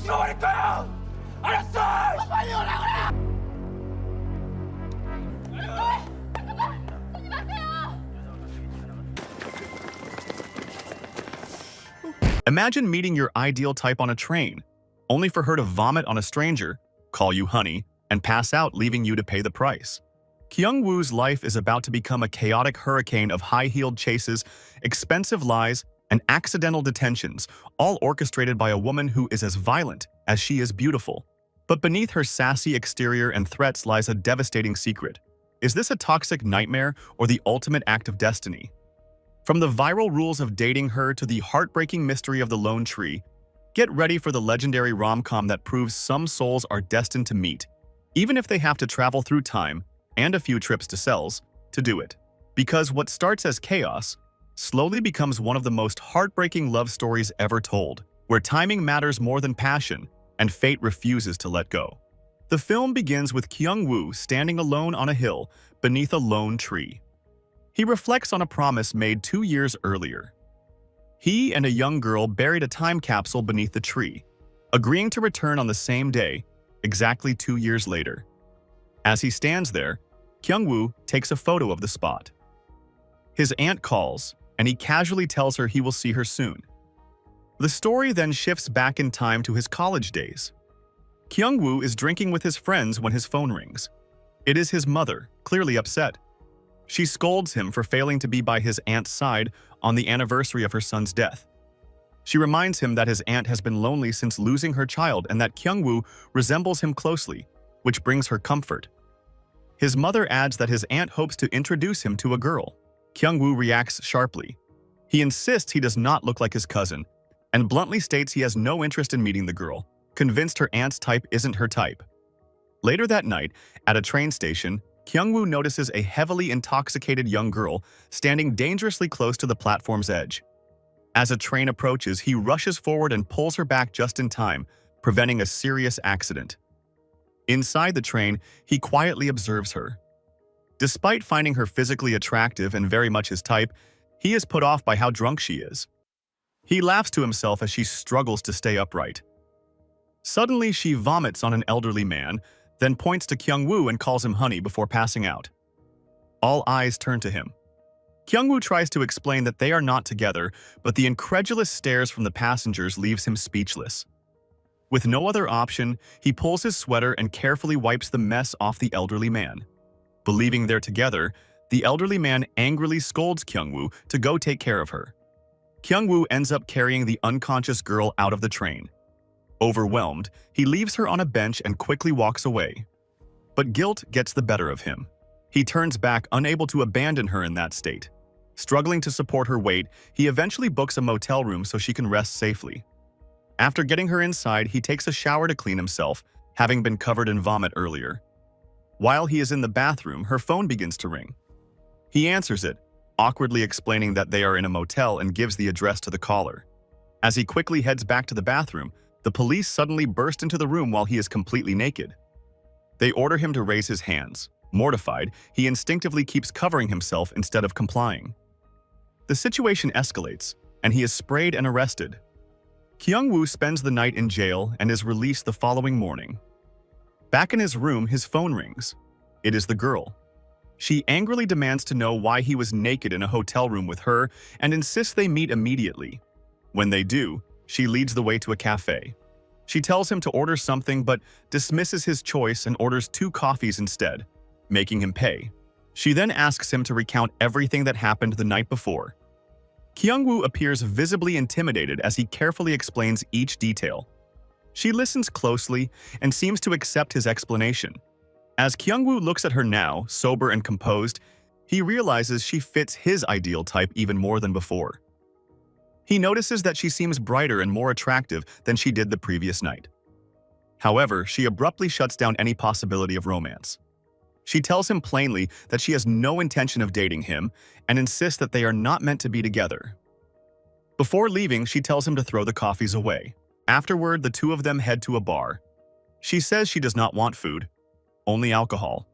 죽어버릴거야! 알았어! 빨리 오라고! Imagine meeting your ideal type on a train, only for her to vomit on a stranger, call you honey, and pass out, leaving you to pay the price. Kyung-woo's life is about to become a chaotic hurricane of high-heeled chases, expensive lies, and accidental detentions, all orchestrated by a woman who is as violent as she is beautiful. But beneath her sassy exterior and threats lies a devastating secret. Is this a toxic nightmare or the ultimate act of destiny? From the viral rules of dating her to the heartbreaking mystery of the lone tree, get ready for the legendary rom-com that proves some souls are destined to meet, even if they have to travel through time and a few trips to cells to do it. Because what starts as chaos slowly becomes one of the most heartbreaking love stories ever told, where timing matters more than passion and fate refuses to let go. The film begins with Kyung-woo standing alone on a hill beneath a lone tree. He reflects on a promise made 2 years earlier. He and a young girl buried a time capsule beneath the tree, agreeing to return on the same day, exactly 2 years later. As he stands there, Kyung-woo takes a photo of the spot. His aunt calls, and he casually tells her he will see her soon. The story then shifts back in time to his college days. Kyung-woo is drinking with his friends when his phone rings. It is his mother, clearly upset. She scolds him for failing to be by his aunt's side on the anniversary of her son's death. She reminds him that his aunt has been lonely since losing her child and that Kyung-woo resembles him closely, which brings her comfort. His mother adds that his aunt hopes to introduce him to a girl. Kyung-woo reacts sharply. He insists he does not look like his cousin, and bluntly states he has no interest in meeting the girl, convinced her aunt's type isn't her type. Later that night, at a train station, Kyung-woo notices a heavily intoxicated young girl standing dangerously close to the platform's edge. As a train approaches, he rushes forward and pulls her back just in time, preventing a serious accident. Inside the train, he quietly observes her. Despite finding her physically attractive and very much his type, he is put off by how drunk she is. He laughs to himself as she struggles to stay upright. Suddenly, she vomits on an elderly man, then points to Kyung-woo and calls him honey before passing out. All eyes turn to him. Kyung-woo tries to explain that they are not together, but the incredulous stares from the passengers leaves him speechless. With no other option, he pulls his sweater and carefully wipes the mess off the elderly man. Believing they're together, the elderly man angrily scolds Kyung-woo to go take care of her. Kyung-woo ends up carrying the unconscious girl out of the train. Overwhelmed, he leaves her on a bench and quickly walks away. But guilt gets the better of him. He turns back, unable to abandon her in that state. Struggling to support her weight, he eventually books a motel room so she can rest safely. After getting her inside, he takes a shower to clean himself, having been covered in vomit earlier. While he is in the bathroom, her phone begins to ring. He answers it, awkwardly explaining that they are in a motel and gives the address to the caller. As he quickly heads back to the bathroom, the police suddenly burst into the room while he is completely naked. They order him to raise his hands. Mortified, he instinctively keeps covering himself instead of complying. The situation escalates, and he is sprayed and arrested. Kyung-woo spends the night in jail and is released the following morning. Back in his room, his phone rings. It is the girl. She angrily demands to know why he was naked in a hotel room with her and insists they meet immediately. When they do, she leads the way to a cafe. She tells him to order something but dismisses his choice and orders 2 coffees instead, making him pay. She then asks him to recount everything that happened the night before. Kyung-woo appears visibly intimidated as he carefully explains each detail. She listens closely and seems to accept his explanation. As Kyung-woo looks at her now, sober and composed, he realizes she fits his ideal type even more than before. He notices that she seems brighter and more attractive than she did the previous night. However, she abruptly shuts down any possibility of romance. She tells him plainly that she has no intention of dating him and insists that they are not meant to be together. Before leaving, she tells him to throw the coffees away. Afterward, the two of them head to a bar. She says she does not want food, only alcohol.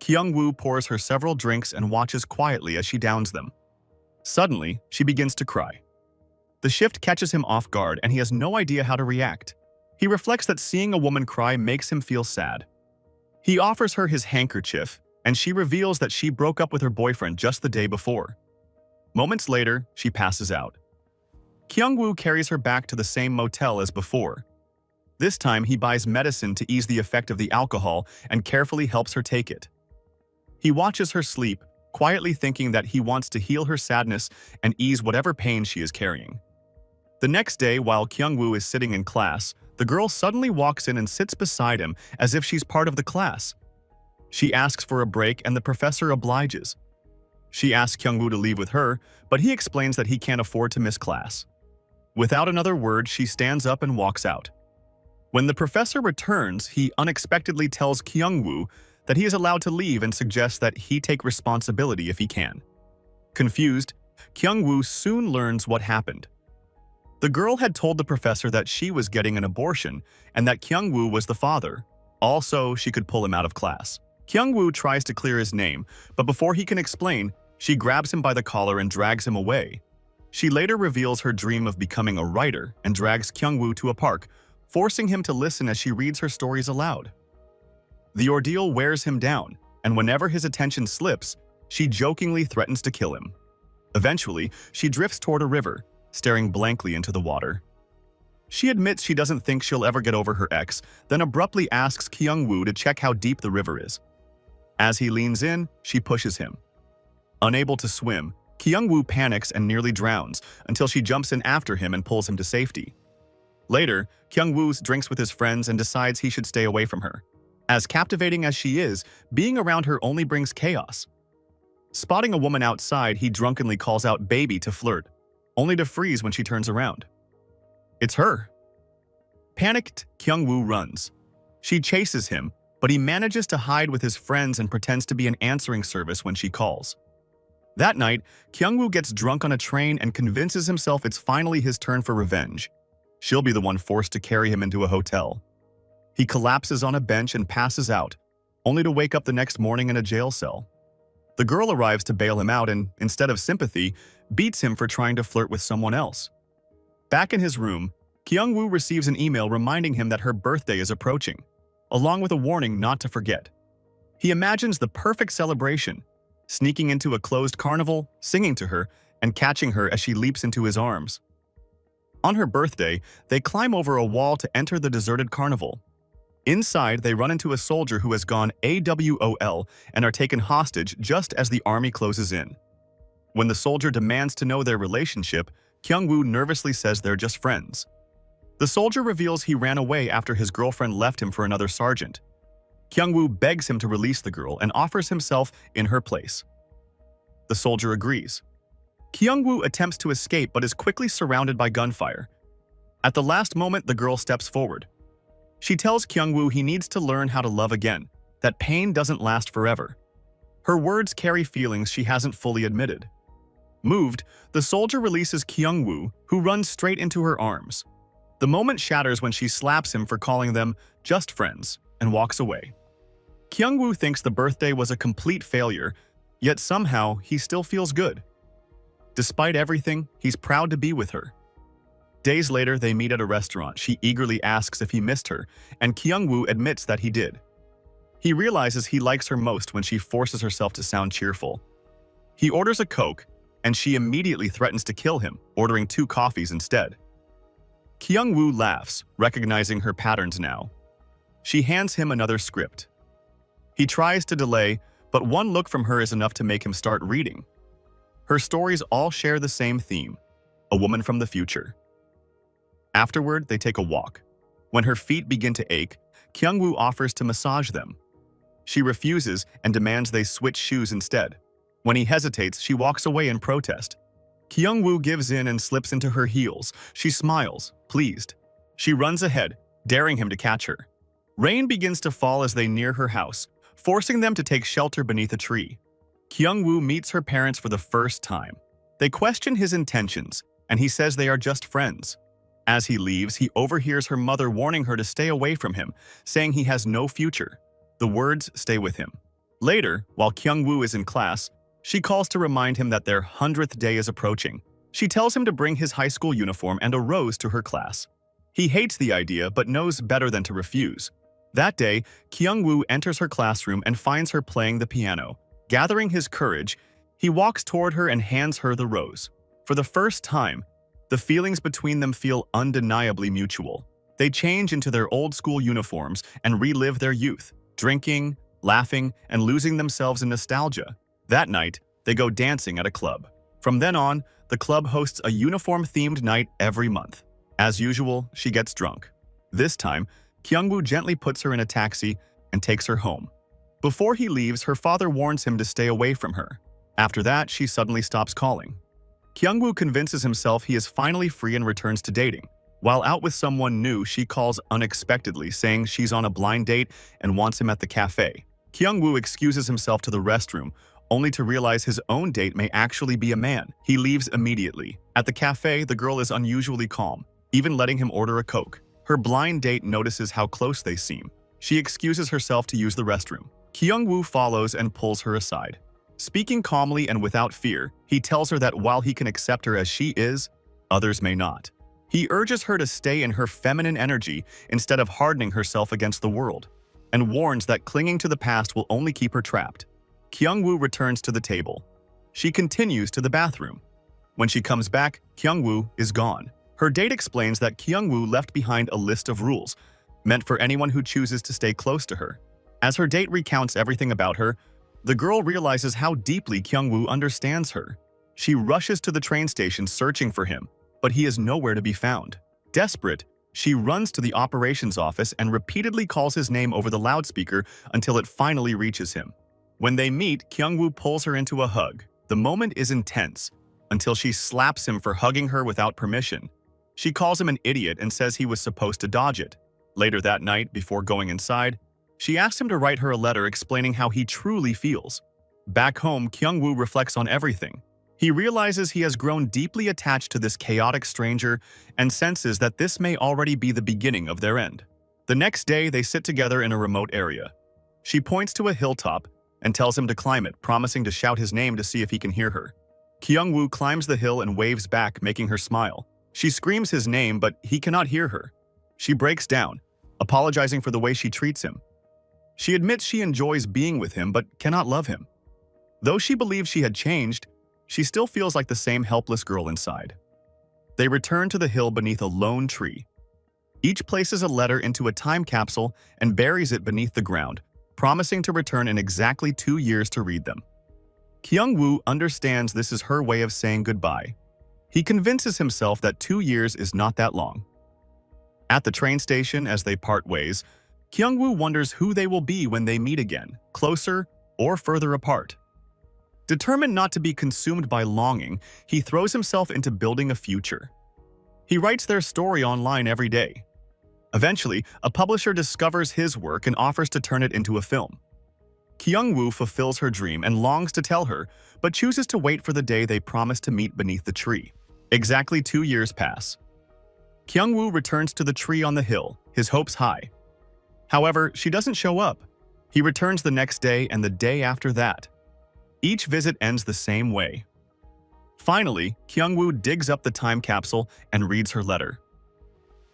Kyung-woo pours her several drinks and watches quietly as she downs them. Suddenly, she begins to cry. The shift catches him off guard and he has no idea how to react. He reflects that seeing a woman cry makes him feel sad. He offers her his handkerchief, and she reveals that she broke up with her boyfriend just the day before. Moments later, she passes out. Kyung-woo carries her back to the same motel as before. This time, he buys medicine to ease the effect of the alcohol and carefully helps her take it. He watches her sleep, quietly thinking that he wants to heal her sadness and ease whatever pain she is carrying. The next day, while Kyung-woo is sitting in class, the girl suddenly walks in and sits beside him as if she's part of the class. She asks for a break and the professor obliges. She asks Kyung-woo to leave with her, but he explains that he can't afford to miss class. Without another word, she stands up and walks out. When the professor returns, he unexpectedly tells Kyung-woo that he is allowed to leave and suggests that he take responsibility if he can. Confused, Kyung-woo soon learns what happened. The girl had told the professor that she was getting an abortion and that Kyung-woo was the father. Also, she could pull him out of class. Kyung-woo tries to clear his name, but before he can explain, she grabs him by the collar and drags him away. She later reveals her dream of becoming a writer and drags Kyung-woo to a park, forcing him to listen as she reads her stories aloud. The ordeal wears him down, and whenever his attention slips, she jokingly threatens to kill him. Eventually, she drifts toward a river, staring blankly into the water. She admits she doesn't think she'll ever get over her ex, then abruptly asks Kyung-woo to check how deep the river is. As he leans in, she pushes him. Unable to swim, Kyung-woo panics and nearly drowns until she jumps in after him and pulls him to safety. Later, Kyung-woo drinks with his friends and decides he should stay away from her. As captivating as she is, being around her only brings chaos. Spotting a woman outside, he drunkenly calls out "baby" to flirt, only to freeze when she turns around. It's her. Panicked, Kyung-woo runs. She chases him, but he manages to hide with his friends and pretends to be an answering service when she calls. That night, Kyung-woo gets drunk on a train and convinces himself it's finally his turn for revenge. She'll be the one forced to carry him into a hotel. He collapses on a bench and passes out, only to wake up the next morning in a jail cell. The girl arrives to bail him out and, instead of sympathy, beats him for trying to flirt with someone else. Back in his room, Kyung-woo receives an email reminding him that her birthday is approaching, along with a warning not to forget. He imagines the perfect celebration, sneaking into a closed carnival, singing to her, and catching her as she leaps into his arms. On her birthday, they climb over a wall to enter the deserted carnival. Inside, they run into a soldier who has gone AWOL and are taken hostage just as the army closes in. When the soldier demands to know their relationship, Kyung-woo nervously says they're just friends. The soldier reveals he ran away after his girlfriend left him for another sergeant. Kyung-woo begs him to release the girl and offers himself in her place. The soldier agrees. Kyung-woo attempts to escape but is quickly surrounded by gunfire. At the last moment, the girl steps forward. She tells Kyung-woo he needs to learn how to love again, that pain doesn't last forever. Her words carry feelings she hasn't fully admitted. Moved, the soldier releases Kyung-woo, who runs straight into her arms. The moment shatters when she slaps him for calling them just friends and walks away. Kyung-woo thinks the birthday was a complete failure, yet somehow he still feels good. Despite everything, he's proud to be with her. Days later, they meet at a restaurant. She eagerly asks if he missed her, and Kyung-woo admits that he did. He realizes he likes her most when she forces herself to sound cheerful. He orders a Coke, and she immediately threatens to kill him, ordering 2 coffees instead. Kyung-woo laughs, recognizing her patterns now. She hands him another script. He tries to delay, but one look from her is enough to make him start reading. Her stories all share the same theme: a woman from the future. Afterward, they take a walk. When her feet begin to ache, Kyung-woo offers to massage them. She refuses and demands they switch shoes instead. When he hesitates, she walks away in protest. Kyung-woo gives in and slips into her heels. She smiles, pleased. She runs ahead, daring him to catch her. Rain begins to fall as they near her house, forcing them to take shelter beneath a tree. Kyung-woo meets her parents for the first time. They question his intentions, and he says they are just friends. As he leaves, he overhears her mother warning her to stay away from him, saying he has no future. The words stay with him. Later, while Kyung-woo is in class, she calls to remind him that their 100th day is approaching. She tells him to bring his high school uniform and a rose to her class. He hates the idea but knows better than to refuse. That day, Kyung-woo enters her classroom and finds her playing the piano. Gathering his courage, he walks toward her and hands her the rose. For the first time, the feelings between them feel undeniably mutual. They change into their old-school uniforms and relive their youth, drinking, laughing, and losing themselves in nostalgia. That night, they go dancing at a club. From then on, the club hosts a uniform-themed night every month. As usual, she gets drunk. This time, Kyung-woo gently puts her in a taxi and takes her home. Before he leaves, her father warns him to stay away from her. After that, she suddenly stops calling. Kyung-woo convinces himself he is finally free and returns to dating. While out with someone new, she calls unexpectedly, saying she's on a blind date and wants him at the cafe. Kyung-woo excuses himself to the restroom, only to realize his own date may actually be a man. He leaves immediately. At the cafe, the girl is unusually calm, even letting him order a Coke. Her blind date notices how close they seem. She excuses herself to use the restroom. Kyung-woo follows and pulls her aside. Speaking calmly and without fear, he tells her that while he can accept her as she is, others may not. He urges her to stay in her feminine energy instead of hardening herself against the world, and warns that clinging to the past will only keep her trapped. Kyung-woo returns to the table. She continues to the bathroom. When she comes back, Kyung-woo is gone. Her date explains that Kyung-woo left behind a list of rules, meant for anyone who chooses to stay close to her. As her date recounts everything about her, the girl realizes how deeply Kyung-woo understands her. She rushes to the train station searching for him, but he is nowhere to be found. Desperate, she runs to the operations office and repeatedly calls his name over the loudspeaker until it finally reaches him. When they meet, Kyung-woo pulls her into a hug. The moment is intense, until she slaps him for hugging her without permission. She calls him an idiot and says he was supposed to dodge it. Later that night, before going inside, she asks him to write her a letter explaining how he truly feels. Back home, Kyung-woo reflects on everything. He realizes he has grown deeply attached to this chaotic stranger and senses that this may already be the beginning of their end. The next day, they sit together in a remote area. She points to a hilltop and tells him to climb it, promising to shout his name to see if he can hear her. Kyung-woo climbs the hill and waves back, making her smile. She screams his name, but he cannot hear her. She breaks down, apologizing for the way she treats him. She admits she enjoys being with him but cannot love him. Though she believes she had changed, she still feels like the same helpless girl inside. They return to the hill beneath a lone tree. Each places a letter into a time capsule and buries it beneath the ground, promising to return in exactly 2 years to read them. Kyung-woo understands this is her way of saying goodbye. He convinces himself that 2 years is not that long. At the train station, as they part ways, Kyung-woo wonders who they will be when they meet again, closer or further apart. Determined not to be consumed by longing, he throws himself into building a future. He writes their story online every day. Eventually, a publisher discovers his work and offers to turn it into a film. Kyung-woo fulfills her dream and longs to tell her, but chooses to wait for the day they promise to meet beneath the tree. Exactly 2 years pass. Kyung-woo returns to the tree on the hill, his hopes high. However, she doesn't show up. He returns the next day and the day after that. Each visit ends the same way. Finally, Kyung-woo digs up the time capsule and reads her letter.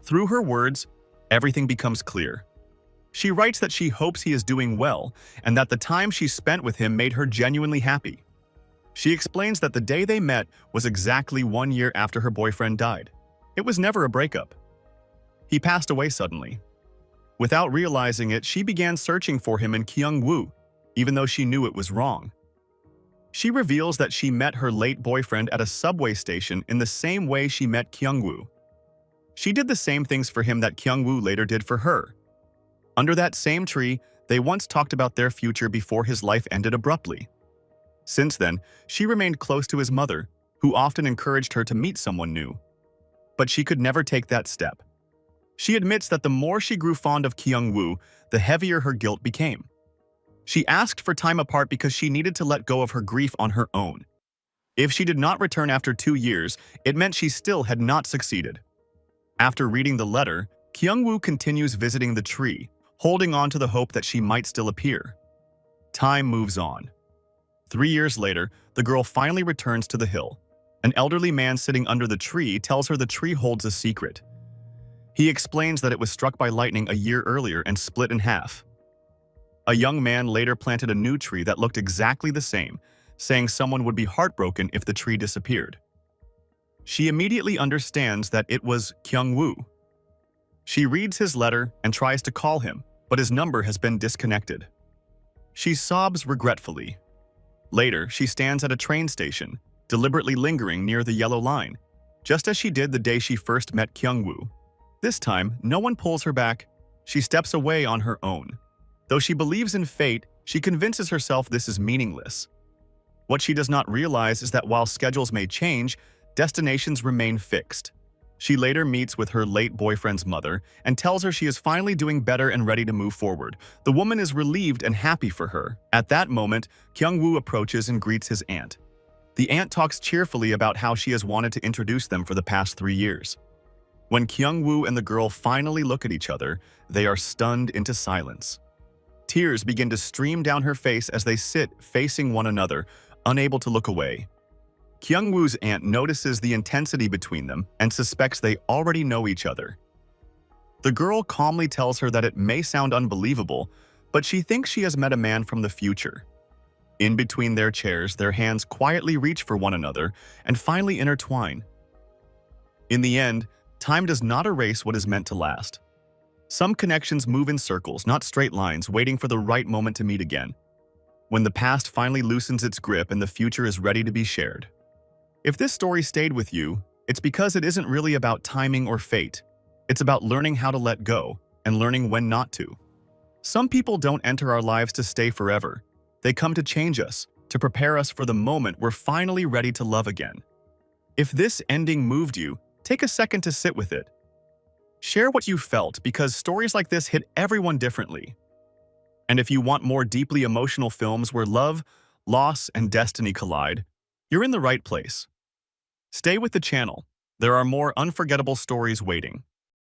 Through her words, everything becomes clear. She writes that she hopes he is doing well and that the time she spent with him made her genuinely happy. She explains that the day they met was exactly 1 year after her boyfriend died. It was never a breakup. He passed away suddenly. Without realizing it, she began searching for him in Kyung-woo, even though she knew it was wrong. She reveals that she met her late boyfriend at a subway station in the same way she met Kyung-woo. She did the same things for him that Kyung-woo later did for her. Under that same tree, they once talked about their future before his life ended abruptly. Since then, she remained close to his mother, who often encouraged her to meet someone new. But she could never take that step. She admits that the more she grew fond of Kyung-woo, the heavier her guilt became. She asked for time apart because she needed to let go of her grief on her own. If she did not return after 2 years, it meant she still had not succeeded. After reading the letter, Kyung-woo continues visiting the tree, holding on to the hope that she might still appear. Time moves on. 3 years later, the girl finally returns to the hill. An elderly man sitting under the tree tells her the tree holds a secret. He explains that it was struck by lightning a year earlier and split in half. A young man later planted a new tree that looked exactly the same, saying someone would be heartbroken if the tree disappeared. She immediately understands that it was Kyung-woo. She reads his letter and tries to call him, but his number has been disconnected. She sobs regretfully. Later, she stands at a train station, deliberately lingering near the yellow line, just as she did the day she first met Kyung-woo. This time, no one pulls her back. She steps away on her own. Though she believes in fate, she convinces herself this is meaningless. What she does not realize is that while schedules may change, destinations remain fixed. She later meets with her late boyfriend's mother and tells her she is finally doing better and ready to move forward. The woman is relieved and happy for her. At that moment, Kyung-woo approaches and greets his aunt. The aunt talks cheerfully about how she has wanted to introduce them for the past 3 years. When Kyung-woo and the girl finally look at each other, they are stunned into silence. Tears begin to stream down her face as they sit facing one another, unable to look away. Kyung-woo's aunt notices the intensity between them and suspects they already know each other. The girl calmly tells her that it may sound unbelievable, but she thinks she has met a man from the future. In between their chairs, their hands quietly reach for one another and finally intertwine. In the end, time does not erase what is meant to last. Some connections move in circles, not straight lines, waiting for the right moment to meet again. When the past finally loosens its grip and the future is ready to be shared. If this story stayed with you, it's because it isn't really about timing or fate. It's about learning how to let go and learning when not to. Some people don't enter our lives to stay forever. They come to change us, to prepare us for the moment we're finally ready to love again. If this ending moved you, take a second to sit with it. Share what you felt because stories like this hit everyone differently. And if you want more deeply emotional films where love, loss, and destiny collide, you're in the right place. Stay with the channel. There are more unforgettable stories waiting.